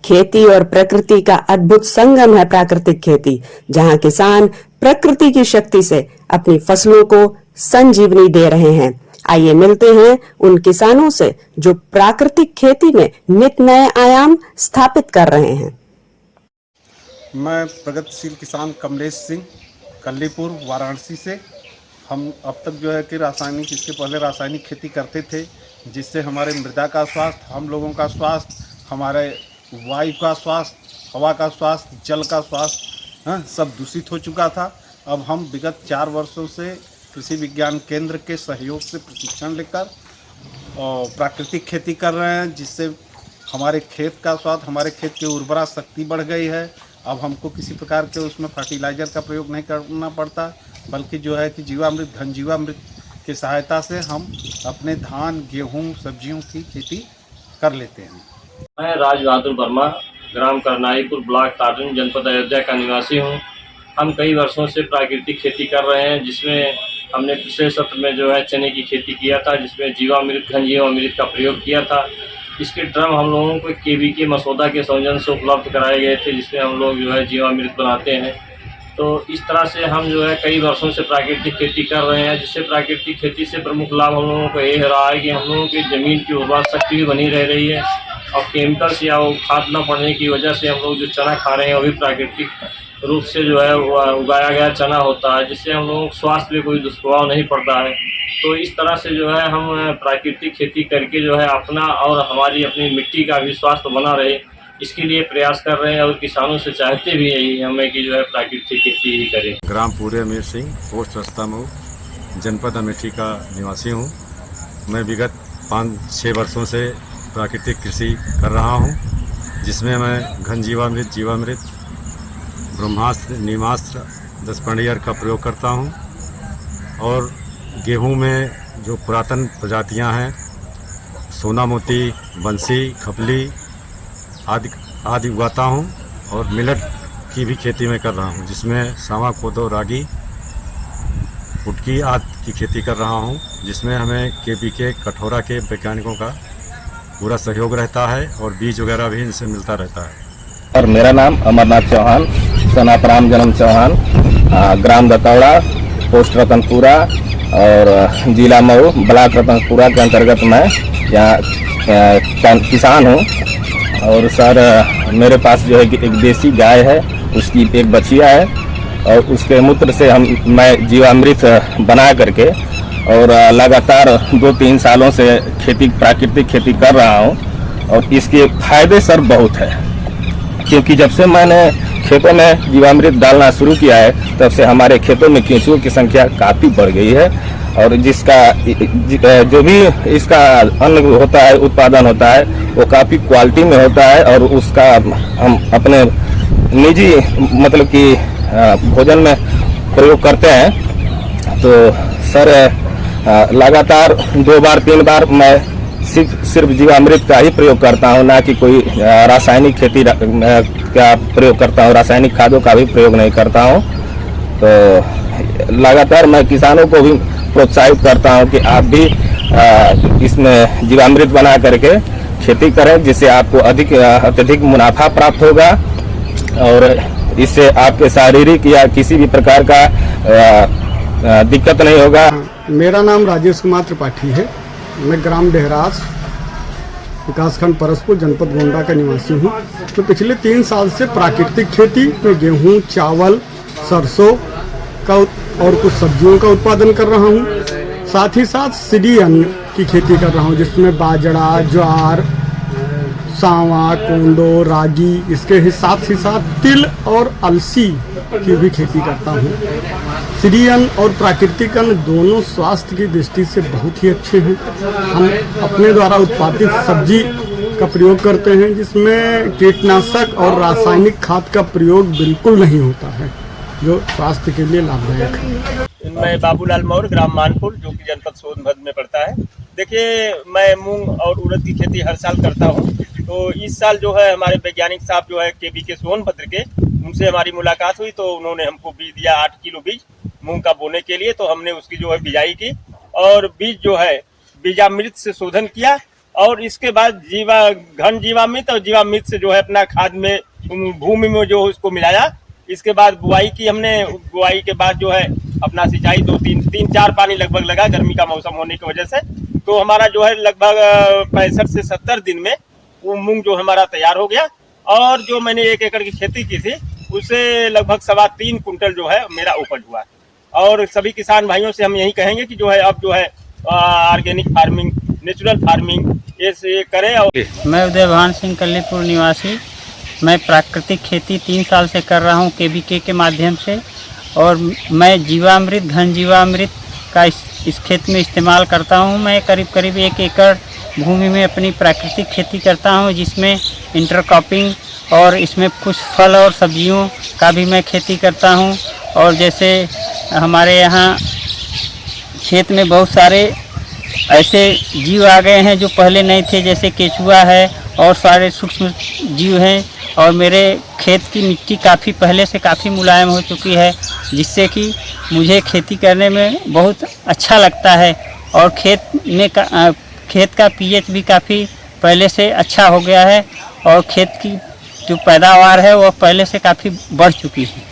खेती और प्रकृति का अद्भुत संगम है प्राकृतिक खेती, जहां किसान प्रकृति की शक्ति से अपनी फसलों को संजीवनी दे रहे हैं। आइए मिलते हैं उन किसानों से जो प्राकृतिक खेती में नित नए आयाम स्थापित कर रहे हैं। मैं प्रगतिशील किसान कमलेश सिंह, कल्लीपुर, वाराणसी से। हम अब तक जो है कि रासायनिक, इसके पहले रासायनिक खेती करते थे, जिससे हमारे मृदा का स्वास्थ्य, हम लोगों का स्वास्थ्य, हमारे वायु का स्वास्थ्य, हवा का स्वास्थ्य, जल का स्वास्थ्य सब दूषित हो चुका था। अब हम विगत 4 वर्षों से कृषि विज्ञान केंद्र के सहयोग से प्रशिक्षण लेकर और प्राकृतिक खेती कर रहे हैं, जिससे हमारे खेत का स्वास्थ्य, हमारे खेत की उर्वरा शक्ति बढ़ गई है। अब हमको किसी प्रकार के उसमें फर्टिलाइज़र का प्रयोग नहीं करना पड़ता, बल्कि जो है कि जीवामृत, घन जीवामृत की सहायता से हम अपने धान, गेहूं, सब्जियों की खेती कर लेते हैं। मैं राज बहादुर वर्मा, ग्राम करनाईपुर, ब्लॉक ताटन, जनपद अयोध्या का निवासी हूँ। हम कई वर्षों से प्राकृतिक खेती कर रहे हैं, जिसमें हमने पिछले सत्र में जो है चने की खेती किया था, जिसमें जीवामृत, घन जीवामृत का प्रयोग किया था। इसके ड्रम हम लोगों को केवीके मसौदा के सौजन्य से उपलब्ध कराए गए थे, जिसमें हम लोग जो है जीवामृत बनाते हैं। तो इस तरह से हम जो है कई वर्षों से प्राकृतिक खेती कर रहे हैं, जिससे प्राकृतिक खेती से प्रमुख लाभ हम लोगों को ये हो रहा है कि हम लोगों की ज़मीन की उर्वरा शक्ति भी बनी रह रही है और केमिकल्स या वो खाद न पड़ने की वजह से हम लोग जो चना खा रहे हैं वो भी प्राकृतिक रूप से जो है उगाया गया चना होता है, जिससे हम लोगों को स्वास्थ्य पे कोई दुष्प्रभाव नहीं पड़ता है। तो इस तरह से जो है हम प्राकृतिक खेती करके जो है अपना और हमारी अपनी मिट्टी का भी स्वास्थ्य बना रहे, इसके लिए प्रयास कर रहे हैं और किसानों से चाहते भी यही हमें कि जो है प्राकृतिक खेती ही करें। ग्राम पूरे अमीर सिंह, पोस्ट रस्तामऊ, जनपद अमेठी का निवासी हूँ। मैं विगत 5-6 वर्षों से प्राकृतिक कृषि कर रहा हूँ, जिसमें मैं घन जीवामृत, जीवामृत, ब्रह्मास्त्र, नीमास्त्र, 10 पंडियर का प्रयोग करता हूँ और गेहूं में जो पुरातन प्रजातियां हैं, सोना मोती, बंसी, खपली आदि उगाता हूं और मिलेट की भी खेती में कर रहा हूं, जिसमें सावा, कोदो, रागी, कुटकी आदि की खेती कर रहा हूं, जिसमें हमें केवीके, कठोरा के वैज्ञानिकों का पूरा सहयोग रहता है और बीज वगैरह भी इनसे मिलता रहता है। और मेरा नाम अमरनाथ चौहान, सनापराम जन्म चौहान, ग्राम दतौड़ा, पोस्ट रतनपुरा और जिला मऊ, ब्लॉक रतनपुरा के अंतर्गत मैं यहाँ किसान हूँ। और सर, मेरे पास जो है कि एक देसी गाय है, उसकी एक बछिया है और उसके मूत्र से मैं जीवामृत बना करके और लगातार 2-3 सालों से प्राकृतिक खेती कर रहा हूँ। और इसके फायदे सर बहुत है, क्योंकि जब से मैंने खेतों में जीवामृत डालना शुरू किया है, तब से हमारे खेतों में केंचुओं की संख्या काफ़ी बढ़ गई है और जिसका जो भी इसका अन्न होता है, उत्पादन होता है, वो काफ़ी क्वालिटी में होता है और उसका हम अपने निजी मतलब कि भोजन में प्रयोग करते हैं। तो सर, लगातार 2 बार 3 बार मैं सिर्फ जीवामृत का ही प्रयोग करता हूं, ना कि कोई रासायनिक खेती का प्रयोग करता हूं, रासायनिक खादों का भी प्रयोग नहीं करता हूं। तो लगातार मैं किसानों को भी प्रोत्साहित करता हूं कि आप भी इसमें जीवामृत बना करके खेती करें, जिससे आपको अत्यधिक मुनाफा प्राप्त होगा और इससे आपके शारीरिक या किसी भी प्रकार का दिक्कत नहीं होगा। मेरा नाम राजेश कुमार त्रिपाठी है। मैं ग्राम डेहरास, विकासखंड परसपुर, जनपद गोंडा का निवासी हूँ। तो पिछले 3 साल से प्राकृतिक खेती में गेहूँ, चावल, सरसों का और कुछ सब्जियों का उत्पादन कर रहा हूँ। साथ ही साथ सीडी अन्न की खेती कर रहा हूँ, जिसमें बाजरा, ज्वार, सांवा, कोंडो, रागी, इसके ही साथ तिल और अलसी की भी खेती करता हूँ। सीडी अन्न और प्राकृतिक अन्न दोनों स्वास्थ्य की दृष्टि से बहुत ही अच्छे हैं। हम अपने द्वारा उत्पादित सब्जी का प्रयोग करते हैं, जिसमें कीटनाशक और रासायनिक खाद का प्रयोग बिल्कुल नहीं होता है, जो स्वास्थ्य के लिए लाभदायक है। मैं बाबूलाल मौर्य, ग्राम मानपुर, जो कि जनपद सोनभद्र में पड़ता है। देखिए, मैं मूंग और उड़द की खेती हर साल करता हूँ। तो इस साल जो है हमारे वैज्ञानिक साहब जो है केवीके सोनभद्र के, उनसे हमारी मुलाकात हुई। तो उन्होंने हमको बीज दिया, 8 किलो बीज मूंग का बोने के लिए। तो हमने उसकी जो है बिजाई की और बीज जो है बीजामृत से शोधन किया और इसके बाद घन जीवामृत और जीवामृत से जो है अपना खाद में भूमि में जो उसको मिलाया। इसके बाद बुआई की हमने, बुआई के बाद जो है अपना सिंचाई 3-4 पानी लगभग लगा गर्मी का मौसम होने की वजह से। तो हमारा जो है लगभग 65 से 70 दिन में वो मूंग जो हमारा तैयार हो गया। और जो मैंने 1 एकड़ की खेती की थी उससे लगभग 3.25 कुंटल जो है मेरा उपज हुआ। और सभी किसान भाइयों से हम यही कहेंगे कि जो है अब जो है ऑर्गेनिक फार्मिंग, नेचुरल फार्मिंग ये करें। और मैं उदय भान सिंह कल्लीपुर निवासी, मैं प्राकृतिक खेती 3 साल से कर रहा हूं केबीके के माध्यम से। और मैं जीवामृत, घन जीवामृत का इस खेत में इस्तेमाल करता हूं। मैं करीब 1 एकड़ भूमि में अपनी प्राकृतिक खेती करता हूं, जिसमें इंटरक्रॉपिंग और इसमें कुछ फल और सब्जियों का भी मैं खेती करता हूं। और जैसे हमारे यहाँ खेत में बहुत सारे ऐसे जीव आ गए हैं जो पहले नहीं थे, जैसे केचुआ है और सारे सूक्ष्म जीव हैं। और मेरे खेत की मिट्टी काफ़ी पहले से काफ़ी मुलायम हो चुकी है, जिससे कि मुझे खेती करने में बहुत अच्छा लगता है। और खेत का पीएच भी काफ़ी पहले से अच्छा हो गया है और खेत की जो पैदावार है वो पहले से काफ़ी बढ़ चुकी है।